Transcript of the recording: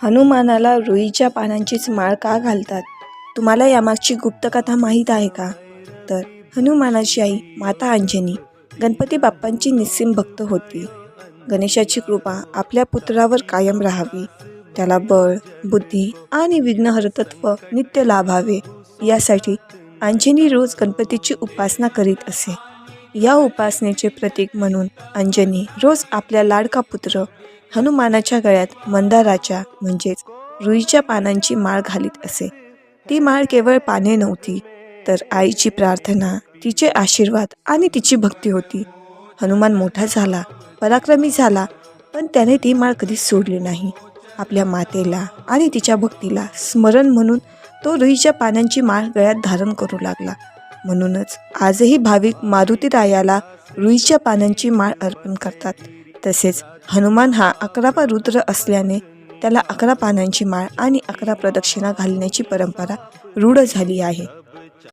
हनुमानाला रुईच्या पानांचीच माळ का घालतात? तुम्हाला यामागची गुप्तकथा माहीत आहे का? तर हनुमानाची आई माता अंजनी गणपती बाप्पांची निस्सीम भक्त होती. गणेशाची कृपा आपल्या पुत्रावर कायम राहावी, त्याला बळ, बुद्धी आणि विघ्नहरतत्व नित्य लाभावे यासाठी अंजनी रोज गणपतीची उपासना करीत असे. या उपासनेचे प्रतीक म्हणून अंजनी रोज आपल्या लाडका पुत्र हनुमानाच्या गळ्यात मंदाराच्या म्हणजेच रुईच्या पानांची माळ घालीत असे. ती माळ केवळ पाने नव्हती, तर आईची प्रार्थना, तिचे आशीर्वाद आणि तिची भक्ती होती. हनुमान मोठा झाला, पराक्रमी झाला, पण त्याने ती माळ कधीच सोडली नाही. आपल्या मातेला आणि तिच्या भक्तीला स्मरण म्हणून तो रुईच्या पानांची माळ गळ्यात धारण करू लागला. म्हणूनच आजही भाविक मारुतीरायाला रुईच्या पानांची माळ अर्पण करतात. तसेच हनुमान हा 11वा रुद्र असल्याने त्याला 11 पानांची माळ आणि 11 प्रदक्षिणा घालण्याची परंपरा रूढ झाली आहे.